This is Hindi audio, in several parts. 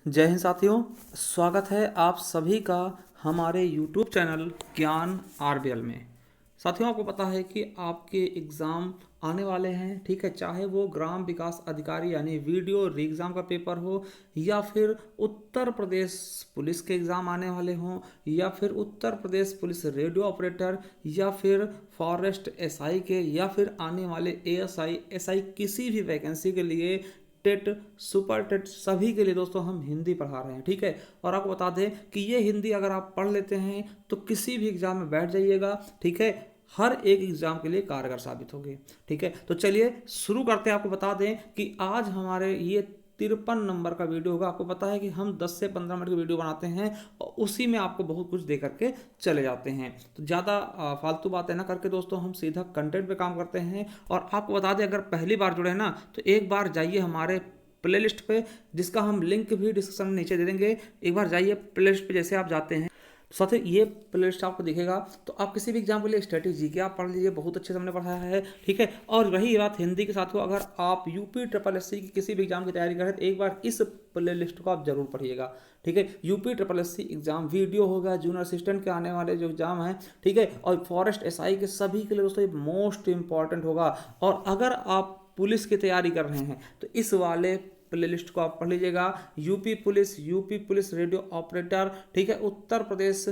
जय हिंद साथियों। स्वागत है आप सभी का हमारे YouTube चैनल ज्ञान आरबीएल में। साथियों, आपको पता है कि आपके एग्ज़ाम आने वाले हैं, ठीक है। चाहे वो ग्राम विकास अधिकारी यानी वीडियो री एग्ज़ाम का पेपर हो, या फिर उत्तर प्रदेश पुलिस के एग्ज़ाम आने वाले हों, या फिर Uttar Pradesh police radio operator, या फिर फॉरेस्ट एसआई के, या फिर आने वाले एएसआई एसआई किसी भी वैकेंसी के लिए टेट सुपर टेट सभी के लिए दोस्तों हम हिंदी पढ़ा रहे हैं, ठीक है। और आपको बता दें कि ये हिंदी अगर आप पढ़ लेते हैं तो किसी भी एग्जाम में बैठ जाइएगा, ठीक है। हर एक एग्जाम के लिए कारगर साबित होगी, ठीक है। तो चलिए शुरू करते हैं। आपको बता दें कि आज हमारे ये 53 नंबर का वीडियो होगा। आपको पता है कि हम 10 से 15 मिनट की वीडियो बनाते हैं और उसी में आपको बहुत कुछ दे करके चले जाते हैं। तो ज़्यादा फालतू बातें ना करके दोस्तों हम सीधा कंटेंट पे काम करते हैं। और आपको बता दें, अगर पहली बार जुड़े हैं ना तो एक बार जाइए हमारे प्लेलिस्ट पे, जिसका हम लिंक भी डिस्क्रिप्शन में नीचे दे देंगे। एक बार जाइए प्लेलिस्ट पे, जैसे आप जाते हैं साथियों ये प्लेलिस्ट आपको दिखेगा। तो आप किसी भी एग्जाम के लिए स्टैटिक जीके आप पढ़ लीजिए, बहुत अच्छे से हमने पढ़ाया है, ठीक है। और वही बात हिंदी के साथियों, अगर आप यूपी ट्रिपल एससी की किसी भी एग्जाम की तैयारी कर रहे हैं तो एक बार इस प्लेलिस्ट को आप जरूर पढ़िएगा, ठीक है। UP triple SC exam video होगा, जूनियर असिस्टेंट के आने वाले जो एग्जाम हैं, ठीक है, और फॉरेस्ट एसआई के सभी के लिए दोस्तों ये मोस्ट इंपॉर्टेंट होगा। और अगर आप पुलिस की तैयारी कर रहे हैं तो इस वाले प्लेलिस्ट को आप पढ़ लीजिएगा। यूपी पुलिस रेडियो ऑपरेटर, ठीक है, उत्तर प्रदेश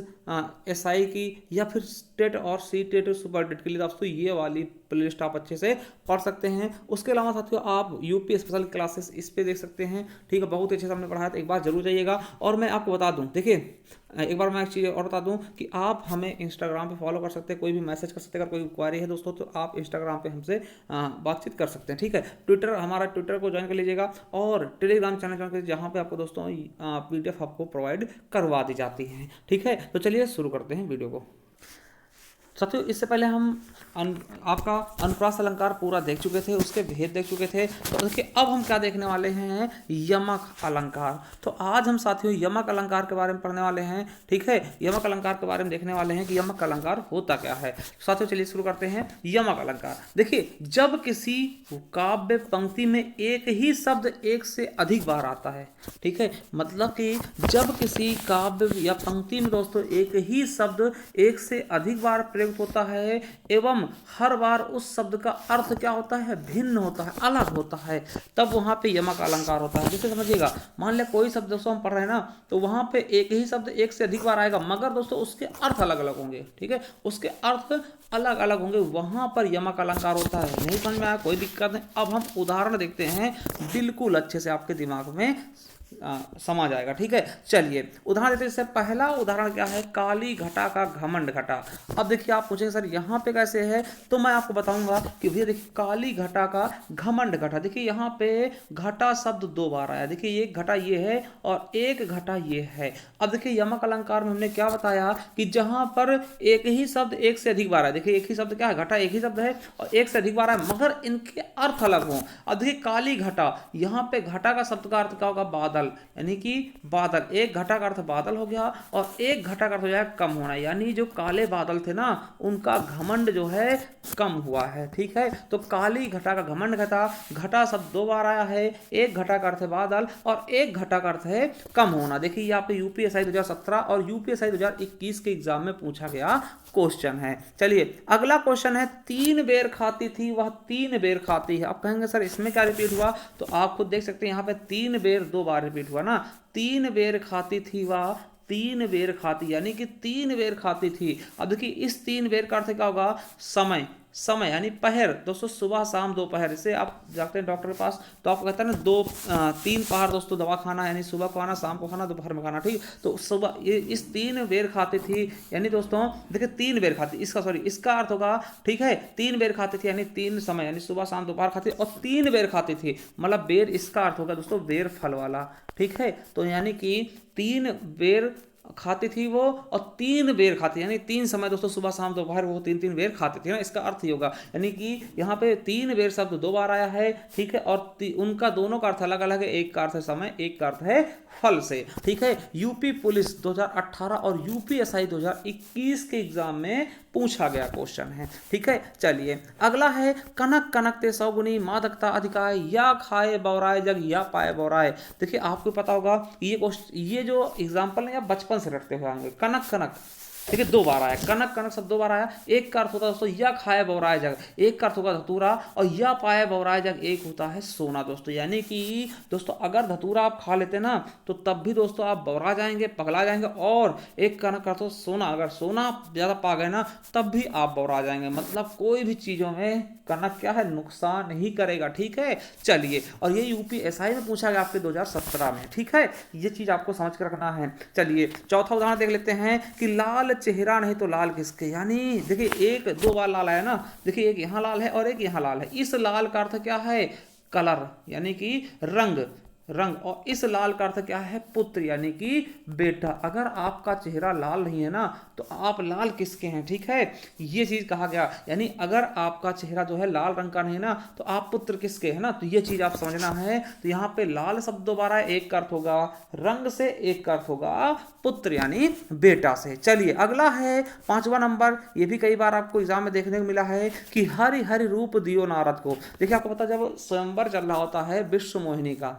एसआई की, या फिर स्टेट और सी टेट सुपर टेट के लिए दोस्तों ये वाली प्लेलिस्ट आप अच्छे से पढ़ सकते हैं। उसके अलावा साथियों आप यूपी स्पेशल क्लासेस इस पे देख सकते हैं, ठीक है, बहुत अच्छे से हमने पढ़ाया, तो एक बार जरूर जाइएगा। और मैं आपको बता दूं, देखिए एक बार मैं एक चीज़ और बता दूं कि आप हमें इंस्टाग्राम पे फॉलो कर सकते हैं, कोई भी मैसेज कर सकते हैं। अगर कोई क्वारी है दोस्तों तो आप इंस्टाग्राम पे हमसे बातचीत कर सकते हैं, ठीक है। हमारा ट्विटर को ज्वाइन कर लीजिएगा, और टेलीग्राम चैनल ज्वाइन कर लीजिए, जहाँ पे आपको दोस्तों पीडीएफ आपको प्रोवाइड करवा दी जाती है, ठीक है। तो चलिए शुरू करते हैं वीडियो को। साथियों इससे पहले हम आपका अनुप्रास अलंकार पूरा देख चुके थे, उसके भेद देख चुके थे। तो देखिए अब हम क्या देखने वाले हैं, यमक अलंकार। तो आज हम साथियों यमक अलंकार के बारे में पढ़ने वाले हैं, ठीक है। यमक अलंकार के बारे में देखने वाले हैं कि यमक अलंकार होता क्या है। साथियों चलिए शुरू करते हैं। यमक अलंकार देखिए, जब किसी काव्य पंक्ति में एक ही शब्द एक से अधिक बार आता है, ठीक है, मतलब कि जब किसी काव्य या पंक्ति में दोस्तों एक ही शब्द एक से अधिक बार प्रयुक्त होता है एवं हर बार उस शब्द का अर्थ क्या होता है, भिन्न होता है, अलग होता है, तब वहां पे यमक अलंकार होता है। जैसे समझिएगा, मान लिया कोई शब्द दोस्तों हम पढ़ रहे हैं ना, तो वहां पे एक ही शब्द एक से अधिक बार आएगा, मगर दोस्तों उसके अर्थ अलग अलग होंगे, ठीक है, उसके अर्थ अलग अलग होंगे, वहां पर यमक अलंकार होता है। नहीं समझ में आया, कोई दिक्कत नहीं। अब हम उदाहरण देखते हैं, बिल्कुल अच्छे से आपके दिमाग में समझ आएगा, ठीक है। चलिए उदाहरण देते हैं। इससे पहला उदाहरण क्या है, काली घटा का घमंड घटा। अब देखिए आप पूछेंगे सर यहाँ पे कैसे है, तो मैं आपको बताऊंगा कि भैया देखिए काली घटा का घमंड घटा, देखिए यहाँ पे घटा शब्द दो बार आया। देखिए एक घटा ये है और एक घटा ये है। अब देखिए यमक अलंकार में हमने क्या बताया कि जहां पर एक ही शब्द एक से अधिक बार है, देखिए एक ही शब्द क्या है, घटा एक ही शब्द है और एक से अधिक बार है, मगर इनके अर्थ अलग हों। अब देखिए काली घटा, यहाँ पे घटा का शब्द का अर्थ क्या होगा, बादल, यानी कि बादल। एक घटा का अर्थ बादल हो गया और एक घटा का अर्थ हो जाएगा कम होना, यानी जो काले बादल थे ना उनका घमंड जो है कम हुआ है, ठीक है। तो काली घटा का घमंड घटा, घटा शब्द दो बार आया है, एक घटा का अर्थ है बादल और एक घटा का अर्थ है कम होना। देखिए यहाँ पे यूपीएसआई 2017 और यूपीएसआई 2021 के एग्जाम में पूछा गया क्वेश्चन है। चलिए अगला क्वेश्चन है, तीन बेर खाती थी वह तीन बेर खाती है। आप कहेंगे सर इसमें क्या रिपीट हुआ, तो आप खुद देख सकते हैं यहाँ पे तीन बेर दो बार रिपीट हुआ ना, तीन बेर खाती थी वह तीन बेर खाती, यानी कि तीन बेर खाती थी। अब देखिए इस तीन बेर का अर्थ क्या होगा, समय, समय यानी पहर दोस्तों, सुबह शाम दोपहर। जैसे आप जाते हैं डॉक्टर के पास तो आपको कहता है ना तीन पहर दोस्तों दवा खाना, यानी सुबह को खाना, शाम को खाना, दोपहर में खाना, ठीक। तो सुबह ये इस तीन बेर खाती थी, यानी दोस्तों देखिए तीन बेर खाती, इसका अर्थ होगा, ठीक है, तीन बेर खाती थी यानी तीन समय, यानी सुबह शाम दोपहर खाती, और तीन बेर खाती थी मतलब बेर, इसका अर्थ होगा दोस्तों बेर फल वाला, ठीक है। तो यानी कि तीन बेर खाती थी वो, और 3 बेर खाती, यानी 3 समय दोस्तों, सुबह शाम दोपहर वो 3-3 बेर खाती थी ना, इसका अर्थ ही होगा। यानी कि यहाँ पे 3 बेर शब्द 2 बार आया है, ठीक है, और उनका दोनों का अर्थ अलग अलग है, एक का अर्थ है समय, एक का अर्थ है फल से, ठीक है। यूपी पुलिस 2018 और यूपीएसआई 2021 के एग्जाम में पूछा गया क्वेश्चन है, ठीक है। चलिए अगला है, कनक कनकते सौगुनी मादकता अधिकाय, या खाए बौराए जग या पाए बौराए। देखिए आपको पता होगा ये जो एग्जाम्पल है आप बचपन से रखते हुए आएंगे। कनक कनक, ठीक है, 2 बार आया, कनक कनक सब 2 बार आया। एक का अर्थ होता है दोस्तों या खाए बौराए जग, एक का अर्थ होगा धतूरा, और या पाए बौराए जग एक होता है सोना दोस्तों। यानी कि दोस्तों अगर धतूरा आप खा लेते ना तो तब भी दोस्तों आप बौरा जाएंगे, पगला जाएंगे, और एक का अर्थ हो सोना, अगर सोना आप ज्यादा पा गए ना तब भी आप बौरा जाएंगे। मतलब कोई भी चीजों में कनक क्या है, नुकसान नहीं करेगा, ठीक है। चलिए, और ये यूपीएसआई में पूछा गया आपके 2017 में, ठीक है, ये चीज आपको समझ कर रखना है। चलिए चौथा उदाहरण देख लेते हैं कि लाल चेहरा नहीं तो लाल किसके। यानी देखिए 1-2 बार लाल आया ना, देखिए एक यहाँ लाल है और एक यहाँ लाल है। इस लाल का अर्थ क्या है, कलर, यानी कि रंग, और इस लाल का अर्थ क्या है, पुत्र, यानी कि बेटा। अगर आपका चेहरा लाल नहीं है ना तो आप लाल किसके हैं, ठीक है, ये चीज कहा गया। यानी अगर आपका चेहरा जो है लाल रंग का नहीं ना तो आप पुत्र किसके है ना, तो ये चीज आप समझना है। तो यहाँ पे लाल शब्द दोबारा, एक का अर्थ होगा रंग से, एक का अर्थ होगा पुत्र यानी बेटा से। चलिए अगला है 5वां नंबर, ये भी कई बार आपको एग्जाम में देखने को मिला है कि हरि हरि रूप दियो नारद को। देखिए आपको पता जब स्वयंवर चल रहा होता है विश्व मोहिनी का,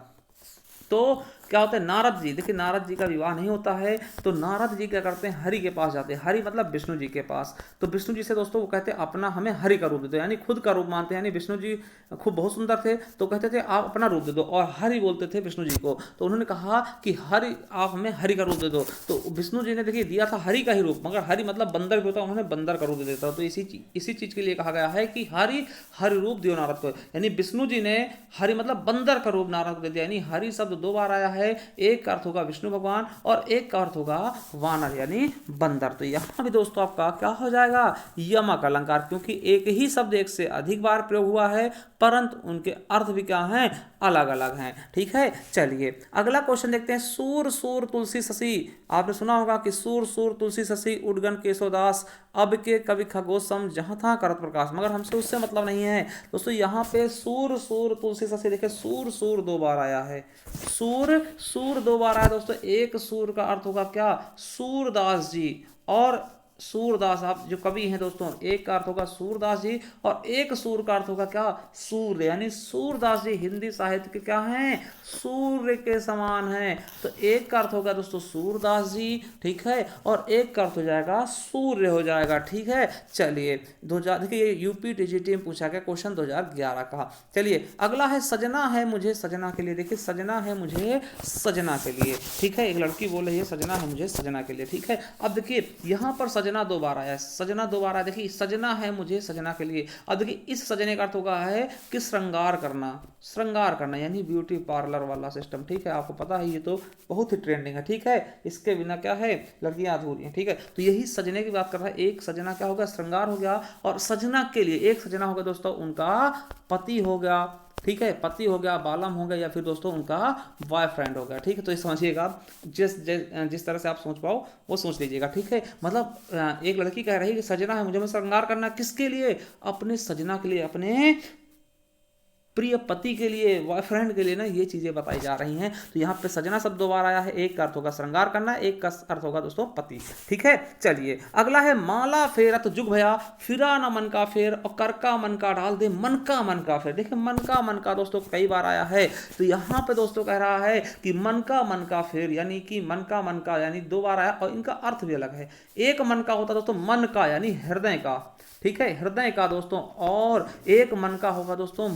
तो क्या होता है, नारद जी, देखिए नारद जी का विवाह नहीं होता है तो नारद जी क्या करते हैं, हरि के पास जाते हैं। हरि मतलब विष्णु जी के पास। तो विष्णु जी से दोस्तों वो कहते हैं अपना हमें हरि का रूप दे दो, यानी खुद का रूप मानते हैं। यानी विष्णु जी खूब बहुत सुंदर थे तो कहते थे आप अपना रूप दे दो, और हरि बोलते थे विष्णु जी को। तो उन्होंने कहा कि हरि, आप हमें हरि का रूप दे दो। तो विष्णु जी ने देखिए दिया था हरि का ही रूप, मगर हरि मतलब बंदर भी होता, उन्होंने बंदर का रूप दे देता। तो इसी चीज के लिए कहा गया है कि हरि हरि रूप दियो नारद को। यानी विष्णु जी ने हरि मतलब बंदर का रूप नारद को दे दिया। यानी हरि शब्द 2 बार आया है, एक का अर्थ होगा विष्णु भगवान और एक का अर्थ होगा वानर यानी बंदर। तो यहां भी दोस्तों आपका क्या हो जाएगा, यमक अलंकार, क्योंकि एक ही शब्द एक से अधिक बार प्रयोग हुआ है परंतु उनके अर्थ भी क्या हैं, अलग अलग हैं, ठीक है। चलिए अगला क्वेश्चन देखते हैं, सूर सूर तुलसी शशि। आपने सुना होगा कि सूर सूर तुलसी शशि उडगन केशवदास, अब के कवि खगोत्सम जहां था करत प्रकाश, मगर हमसे उससे मतलब नहीं है दोस्तों। यहाँ पे सूर सूर तुलसी शशि, देखिए सूर सूर 2 बार आया है, सूर सूर 2 बार आया दोस्तों। एक सूर का अर्थ होगा क्या, सूरदास जी, और सूरदास आप जो कवि हैं दोस्तों, एक का अर्थ होगा सूरदास जी और एक सूर का अर्थ होगा क्या, सूर्य। यानी सूरदास जी हिंदी साहित्य के क्या हैं, सूर्य के समान हैं। तो एक का अर्थ होगा दोस्तों सूरदास जी, ठीक है, और एक का अर्थ हो जाएगा सूर्य हो जाएगा, ठीक है। चलिए 2000, देखिए ये यूपी टीजीटी में पूछा गया क्वेश्चन 2011 का। चलिए अगला है, सजना है मुझे सजना के लिए। देखिए सजना है मुझे सजना के लिए, ठीक है, एक लड़की बोल रही है सजना है मुझे सजना के लिए, ठीक है। अब देखिए यहाँ पर सजना 2 बार आया है, सजना 2 बार आया। देखिए सजना है मुझे सजना के लिए। अब देखिए इस सजने का अर्थ होगा है कि श्रृंगार करना, श्रृंगार करना यानी ब्यूटी पार्लर वाला सिस्टम, ठीक है। आपको पता है ये तो बहुत ही ट्रेंडिंग है, ठीक है, इसके बिना क्या है, लड़कियां अधूरी हैं, ठीक है। तो यही सजने की बात कर रहा है। एक सजना क्या होगा, श्रृंगार हो गया, और सजना के लिए एक सजना होगा दोस्तों उनका पति हो गया, ठीक है, पति हो गया, बालम हो गया, या फिर दोस्तों उनका बॉयफ्रेंड हो गया, ठीक है। तो ये समझिएगा, जिस तरह से आप सोच पाओ वो सोच लीजिएगा, ठीक है। मतलब एक लड़की कह रही है कि सजना है मुझे, मैं श्रृंगार करना, किसके लिए, अपने सजना के लिए, अपने प्रिय पति के लिए, बॉयफ्रेंड के लिए ना, ये चीजें बताई जा रही हैं। तो यहाँ पे सजना शब्द 2 बार आया है, एक का अर्थ होगा श्रृंगार करना, एक का अर्थ होगा दोस्तों पति, ठीक है। चलिए अगला है, माला फेरत जुग भया फिरा न मन का फेर, और कर का मन का डाल दे मन का फेर। देखिए मन का दोस्तों कई बार आया है। तो यहाँ पे दोस्तों कह रहा है कि मन का फेर, यानी कि मन का यानी 2 बार आया, और इनका अर्थ भी अलग है। एक मन का होता दोस्तों मन का यानी हृदय का, ठीक है, हृदय का दोस्तों, और एक मन का होगा दोस्तों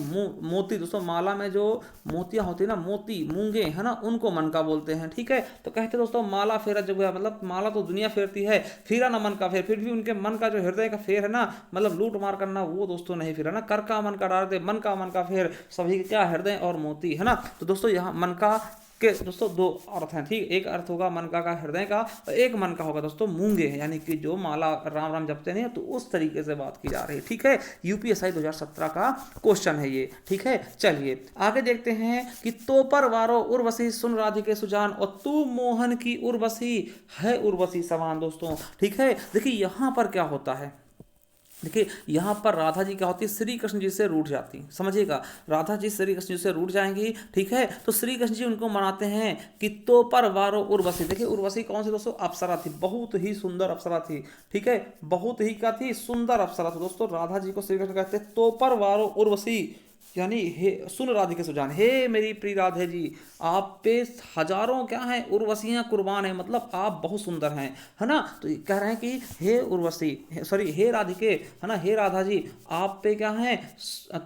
मोती। दोस्तों माला में जो मोतियां होती है ना, मोती मूंगे है ना, उनको मन का बोलते हैं, ठीक है। तो कहते दोस्तों माला फेरा जब गया, मतलब माला तो दुनिया फेरती है, फिरा ना मन का फेर, फिर भी उनके मन का जो हृदय का फेर है ना, मतलब लूट मार करना, वो दोस्तों नहीं फिरा ना। कर का मन का डाल दे मन का फेर, सभी क्या हृदय और मोती है ना। तो दोस्तों यहाँ मन का के दोस्तों दो अर्थ हैं, ठीक। एक अर्थ होगा मन का हृदय का, और एक मन का होगा दोस्तों मूंगे, यानी कि जो माला राम राम जपते नहीं, तो उस तरीके से बात की जा रही है, ठीक है। यूपीएसआई 2017 का क्वेश्चन है ये, ठीक है। चलिए आगे देखते हैं कि तो पर वारो उर्वशी सुन राधिके सुजान, और तू मोहन की उर्वशी है उर्वशी समान दोस्तों, ठीक है। देखिए यहाँ पर क्या होता है, देखिए यहाँ पर राधा जी क्या होती है, श्री कृष्ण जी से रूठ जाती, समझिएगा, राधा जी श्री कृष्ण जी से रूठ जाएंगी, ठीक है। तो श्री कृष्ण जी उनको मनाते हैं कि तो पर वारो उर्वशी। देखिए उर्वशी कौन सी दोस्तों, अप्सरा थी, बहुत ही सुंदर अप्सरा थी, ठीक है, बहुत ही क्या थी, सुंदर अप्सरा थी दोस्तों। राधा जी को श्री कृष्ण कहते हैं तो पर वारो उर्वशी, यानी हे सुन राधिके सुजान, हे मेरी प्रिय राधे जी, आप पे हजारों क्या हैं उर्वशियाँ कुर्बान है, मतलब आप बहुत सुंदर हैं, है ना। तो ये कह रहे हैं कि हे उर्वशी, सॉरी हे राधिके, है ना, हे राधा जी, आप पे क्या है,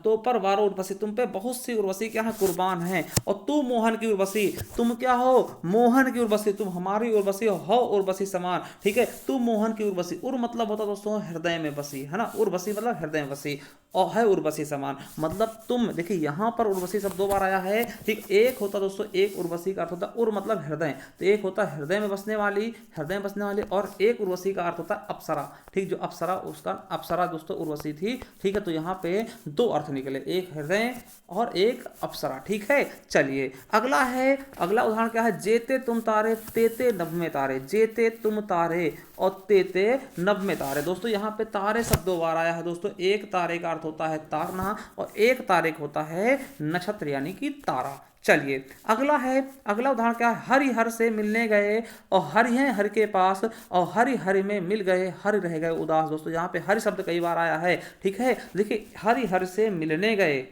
तो पर वारो उर्वशी, तुम पे बहुत सी उर्वशी क्या है कुर्बान है, और तू मोहन की उर्वशी, तुम क्या हो, मोहन की उर्वशी, तुम हमारी उर्वशी हो उर्वशी समान, ठीक है। तू मोहन की उर्वशी, उर मतलब होता दोस्तों हृदय में बसी, है ना, उर्वशी मतलब हृदय में बसी, और है उर्वशी समान, मतलब तुम, देखिए यहाँ पर उर्वशी शब्द 2 बार आया है, ठीक। एक होता दोस्तों, एक उर्वशी का अर्थ होता उर मतलब हृदय, तो एक होता हृदय में बसने वाली, हृदय में बसने वाली, और एक उर्वशी का अर्थ होता है अप्सरा, ठीक। जो अप्सरा, उसका अप्सरा दोस्तों उर्वशी थी, ठीक है। तो यहाँ पे 2 अर्थ निकले, एक हृदय और एक अप्सरा, ठीक है। चलिए अगला है, अगला उदाहरण क्या है, जेते तुम तारे तेते नभ में तारे, जेते तुम तारे और तेते नभ में तारे। दोस्तों यहाँ पे तारे शब्द 2 बार आया है दोस्तों, एक तारे का अर्थ होता है तारना, और एक तारे का होता है नक्षत्र यानी कि तारा। चलिए अगला है, अगला उदाहरण क्या है, हरि हर से मिलने गए और हरि हैं हर के पास, और हरि हरि में मिल गए हरि रह गए उदास। दोस्तों यहाँ पे हरि शब्द कई बार आया है, ठीक है। देखिए हरि हर से मिलने गए,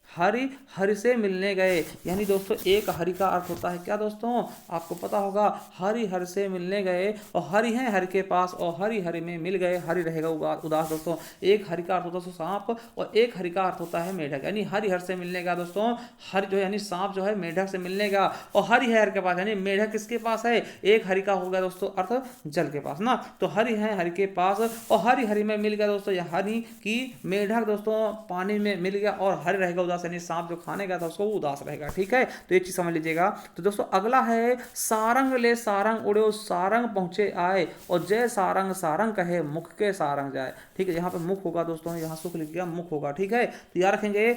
हरि हरि से मिलने गए, यानी दोस्तों एक हरि का अर्थ होता है क्या दोस्तों, आपको पता होगा, हरि हर से मिलने गए और हरि हैं हरि के पास, और हरि हरि में मिल गए हरि रहेगा उदास। दोस्तों एक हरि का अर्थ होता है सांप, और एक हरि का अर्थ होता है मेढक, यानी हरि हर से मिलने का दोस्तों, हरि जो है यानी सांप जो है मेढक से मिलने का, और हरि है हर के पास, यानी मेढक किसके पास है, एक हरि का हो गया दोस्तों अर्थ जल के पास ना। तो हरि है हरि के पास और हरि हरि में मिल गया दोस्तों, यह हरि की मेढक दोस्तों पानी में मिल गया, और हरि रहेगा उदास, यानी सांप जो खाने गया था उसको वो उदास रहेगा, ठीक है। तो ये चीज समझ लीजिएगा। तो दोस्तों अगला है, सारंग ले सारंग उड़े सारंग पहुंचे आए, और जय सारंग सारंग कहे मुख के सारंग जाए, ठीक है। यहाँ पे मुख होगा दोस्तों, यहाँ सुख लिख गया, मुख होगा, ठीक है। तो याद रखेंगे,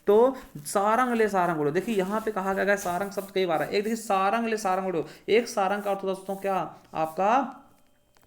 तो सारंग ले सारंग उड़ो, देखिए यहाँ पे कहा गया सारंग शब्द कई बार है, एक देखिए सारंग ले सारंग उड़ो, एक सारंग का अर्थ दोस्तों क्या आपका,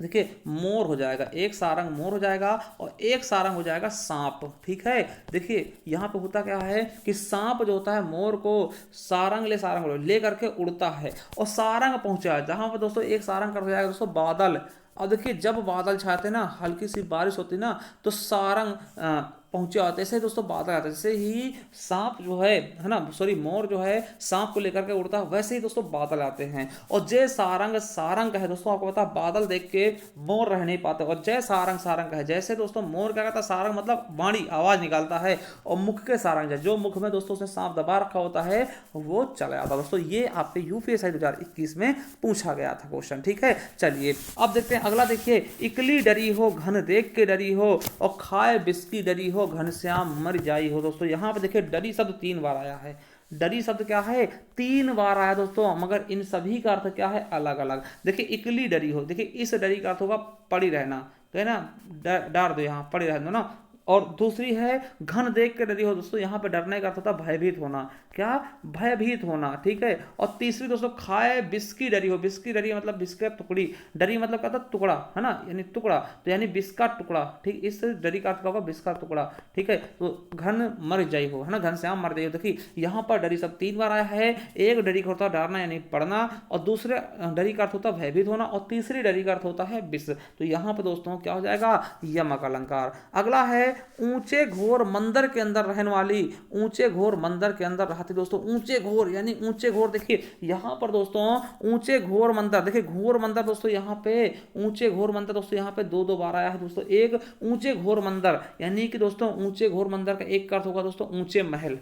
देखिए मोर हो जाएगा, एक सारंग मोर हो जाएगा, और एक सारंग हो जाएगा सांप, ठीक है। देखिए यहाँ पे होता क्या है कि सांप जो होता है मोर को सारंग ले सारंग ले करके उड़ता है, और सारंग पहुंचा है, जहां पर दोस्तों एक सारंग कर हो जाएगा दोस्तों बादल। और देखिए जब बादल छाते ना, हल्की सी बारिश होती ना, तो सारंग पहुंचे आते, ऐसे दोस्तों बादल आते, जैसे ही सांप जो है ना, सॉरी मोर जो है सांप को लेकर के उड़ता है, वैसे ही दोस्तों बादल आते हैं। और जय सारंग सारंग का है दोस्तों, आपको पता बादल देख के मोर रह नहीं पाते, और जय सारंग सारंग का है, जैसे दोस्तों मोर क्या कहता है, सारंग मतलब वाणी आवाज निकालता है, और मुख के सारंग है, जो मुख में दोस्तों उसने सांप दबा रखा होता है वो चला जाता है। दोस्तों ये आपके यूपीएससी 2021 में पूछा गया था क्वेश्चन, ठीक है। चलिए अब देखते हैं अगला, देखिए इकली डरी हो घन देख के डरी हो, और खाए बिस्की डरी हो घनश्याम मर जाई हो। दोस्तों यहाँ पे देखिए डरी शब्द 3 बार आया है, डरी शब्द क्या है 3 बार आया दोस्तों, मगर इन सभी का अर्थ क्या है अलग अलग। देखिए इकली डरी हो, देखिए इस डरी का अर्थ होगा पड़ी रहना, कहे ना डर दो, यहाँ पड़ी रहना ना। और दूसरी है घन देख के डरी हो, दोस्तों यहाँ पे डरने का अर्थ होता है भयभीत होना, क्या भयभीत होना, ठीक है। और तीसरी दोस्तों खाए बिस्की डरी हो, बिस्की डरी मतलब बिस्का टुकड़ी, डरी मतलब क्या था टुकड़ा, है ना, यानी टुकड़ा, तो यानी बिस्का टुकड़ा, ठीक, इस डरी का अर्थ क्या होगा बिस्का टुकड़ा, ठीक है। तो घन मर जाई हो, है ना, घनश्याम मर जाई हो। देखिए यहाँ पर डरी सब 3 बार आया है, एक डरी का होता है डरना यानी पढ़ना, और दूसरे डरी का अर्थ होता है भयभीत होना, और तीसरी डरी का अर्थ होता है बिस। तो यहाँ पर दोस्तों क्या हो जाएगा यमक अलंकार। अगला है ऊंचे घोर मंदिर के अंदर रहने वाली, ऊंचे घोर मंदिर के अंदर रहती दोस्तों, ऊंचे घोर यानी ऊंचे घोर, देखिए यहाँ पर दोस्तों ऊंचे घोर मंदिर, देखिए घोर मंदिर दोस्तों यहाँ पे ऊंचे घोर मंदिर दोस्तों यहाँ पे 2 बार आया है दोस्तों। एक ऊंचे घोर मंदिर यानी कि दोस्तों ऊंचे घोर मंदिर का एक अर्थ होगा दोस्तों ऊंचे महल,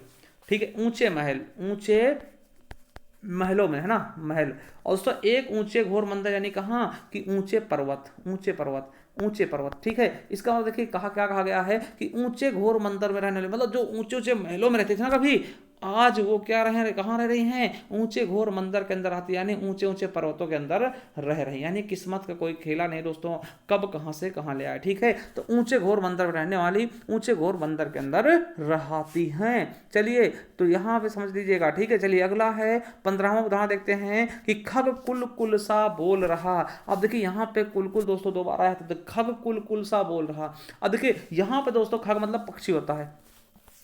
ठीक है, ऊंचे महल, ऊंचे महलों में, है ना, महल। और दोस्तों एक ऊंचे घोर मंदिर यानी कहाँ कि ऊंचे पर्वत, ऊंचे पर्वत, ऊंचे पर्वत, ठीक है। इसका मतलब देखिए क्या कहा गया है कि ऊंचे घोर मंदिर में रहने वाले, मतलब जो ऊंचे ऊंचे महलों में रहते थे ना कभी, आज वो क्या रहे, कहाँ रह रही हैं, ऊंचे घोर मंदिर के अंदर आती, यानी ऊंचे ऊंचे पर्वतों के अंदर रह रही, यानी किस्मत का कोई खेला नहीं दोस्तों, कब कहाँ से कहाँ ले आए। ठीक है, तो ऊंचे घोर मंदिर में रहने वाली ऊंचे घोर मंदिर के अंदर रहती हैं। चलिए तो यहाँ पे समझ लीजिएगा। ठीक है, चलिए अगला है 15वां उदाहरण देखते हैं कि खग कुल कुल सा बोल रहा। अब देखिए यहाँ पे कुल कुल दोस्तों दोबारा है, तो खग कुल कुल सा बोल रहा। अब देखिए यहाँ पे दोस्तों खग मतलब पक्षी होता है।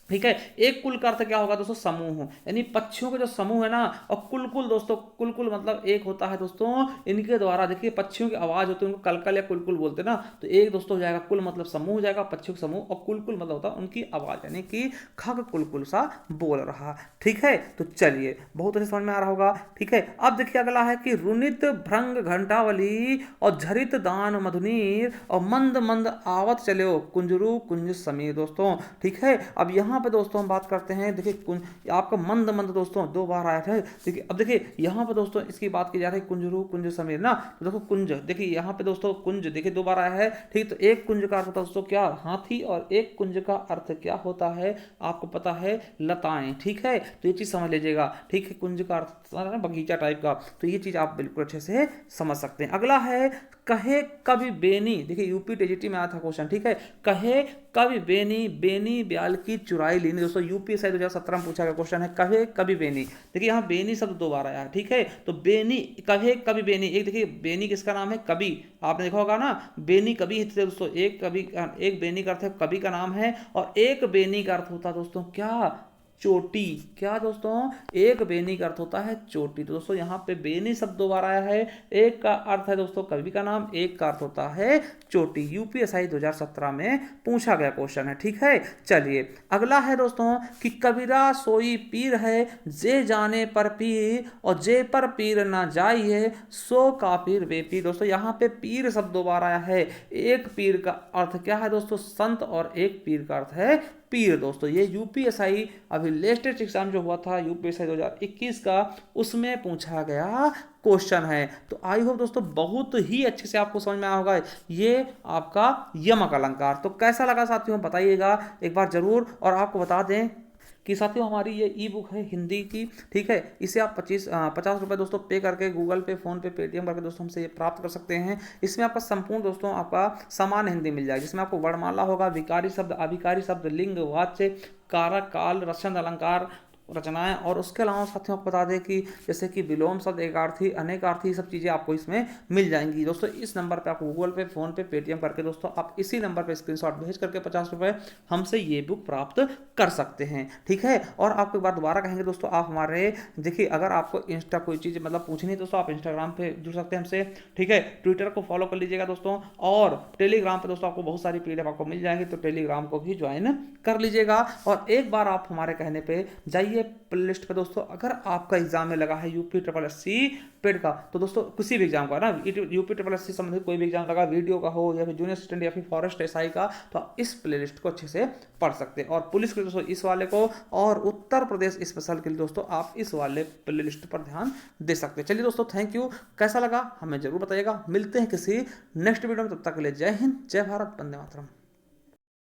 ठीक है, एक कुल का अर्थ क्या होगा दोस्तों, समूह, यानी पक्षियों के जो समूह है ना, और कुल कुल दोस्तों, कुल कुल मतलब एक होता है दोस्तों, इनके द्वारा देखिए पक्षियों की आवाज होती है, उनको कलकल या कुल कुल बोलते हैं ना, तो एक दोस्तों हो जाएगा कुल मतलब समूह हो जाएगा, पक्षियों का समूह, और कुल कुल मतलब होता है उनकी आवाज, यानी कि खग कुल कुल सा बोल रहा। ठीक है, तो चलिए बहुत अच्छे समझ में आ रहा होगा। ठीक है, अब देखिए अगला है कि रुनित भ्रंग घंटावली और झरित दान मधुनीर और मंद मंद आवत चलो कुंजरू कुंज समीर दोस्तों। ठीक है, अब यहाँ पे दोस्तों हम बात करते हैं, देखिए आपका मंद मंद दोस्तों 2 बार आया है। देखिए अब देखिए यहाँ पे दोस्तों इसकी बात की जा रही है कुंजरू कुंज समीर ना, तो देखो कुंज, देखिए यहाँ पे दोस्तों कुंज देखिए 2 बार आया है। ठीक, तो एक कुंज का अर्थ होता है दोस्तों क्या, हाथी, और एक कुंज का अर्थ क्या होता है आपको पता है, लताएं। ठीक है, तो ये चीज समझ लीजिएगा। ठीक है, कुंज का अर्थ बगीचा टाइप का, तो ये चीज आप बिल्कुल अच्छे से समझ सकते हैं। अगला है कहे कवि बेनी, देखिए यूपी टीजीटी में आया था क्वेश्चन। ठीक है, कहे कवि बेनी बेनी ब्याल की चुराई लीनी दोस्तों, यूपीएससी 2017 में पूछा गया क्वेश्चन है, कहे कवि बेनी। देखिए यहाँ बेनी शब्द 2 बार आया है। ठीक है, तो बेनी, कहे कवि बेनी, एक देखिए बेनी किसका नाम है, कवि, आपने देखा होगा ना, बेनी कवि थे दोस्तों, एक कवि, एक बेनी का अर्थ है कवि का नाम है, और एक बेनी का अर्थ होता है दोस्तों क्या, चोटी। क्या दोस्तों, एक बेनी का अर्थ होता है चोटी। तो दोस्तों यहाँ पे बेनी शब्द 2 बार आया है, एक का अर्थ है दोस्तों कवि का नाम, एक का अर्थ होता है चोटी। यूपीएससी 2017 में पूछा गया क्वेश्चन है। ठीक है, चलिए अगला है दोस्तों कि कबीरा सोई पीर है जे जाने पर पीर और जे पर पीर ना जाइए सो का पीर वे पीर। दोस्तों यहाँ पे पीर शब्द 2 बार आया है, एक पीर का अर्थ क्या है दोस्तों, संत, और एक पीर का अर्थ है पीर। दोस्तों ये यूपीएससी अभी लेटेस्ट एग्जाम जो हुआ था यूपीएससी 2021 का, उसमें पूछा गया क्वेश्चन है। तो आई होप दोस्तों बहुत ही अच्छे से आपको समझ में आया होगा ये आपका यमक अलंकार। तो कैसा लगा साथियों बताइएगा एक बार जरूर, और आपको बता दें कि साथियों हमारी ये ई बुक है हिंदी की। ठीक है, इसे आप 50 रुपये दोस्तों पे करके गूगल पे, फोन पे, पेटीएम करके दोस्तों हमसे ये प्राप्त कर सकते हैं। इसमें आपका संपूर्ण दोस्तों आपका सामान्य हिंदी मिल जाएगी, जिसमें आपको वर्णमाला होगा, विकारी शब्द, अभिकारी शब्द, लिंग, वाच्य, कारक, काल, रचना, अलंकार, रचनाएं, और उसके अलावा साथियों आपको बता दें कि जैसे कि विलोम शब्द, एकार्थी, अनेकार्थी, सब चीज़ें आपको इसमें मिल जाएंगी। दोस्तों इस नंबर पे आप गूगल पे, फोन पे, पेटीएम करके दोस्तों आप इसी नंबर पे स्क्रीनशॉट भेज करके 50 रुपये हमसे ये बुक प्राप्त कर सकते हैं। ठीक है, और आपको एक बार दोबारा कहेंगे दोस्तों, आप हमारे देखिए अगर आपको इंस्टा कोई चीज़ मतलब पूछनी है दोस्तों, आप इंस्टाग्राम पे जुड़ सकते हैं हमसे। ठीक है, ट्विटर को फॉलो कर लीजिएगा दोस्तों, और टेलीग्राम पे दोस्तों आपको बहुत सारी पीडीएफ आपको मिल जाएंगी, तो टेलीग्राम को भी ज्वाइन कर लीजिएगा। और एक बार आप हमारे कहने पे जाइए प्ले लिस्ट पे दोस्तों, अगर आपका एग्जाम में लगा है यूपी SSC पेड का, तो दोस्तों किसी भी एग्जाम का ना, यूपी SSC संबंधित कोई भी एग्जाम लगा, वीडियो का हो या फिर जूनियर असिस्टेंट या फिर फॉरेस्ट SI का, तो आप इस प्लेलिस्ट को अच्छे से पढ़ सकते हैं। और पुलिस के दोस्तों इस वाले को, और उत्तर प्रदेश स्पेशल के लिए दोस्तों आप इस वाले प्लेलिस्ट पर ध्यान दे सकते हैं। चलिए दोस्तों थैंक यू, कैसा लगा हमें जरूर बताइएगा। मिलते हैं किसी नेक्स्ट वीडियो में, तब तक के लिए जय हिंद, जय भारत, वंदे मातरम।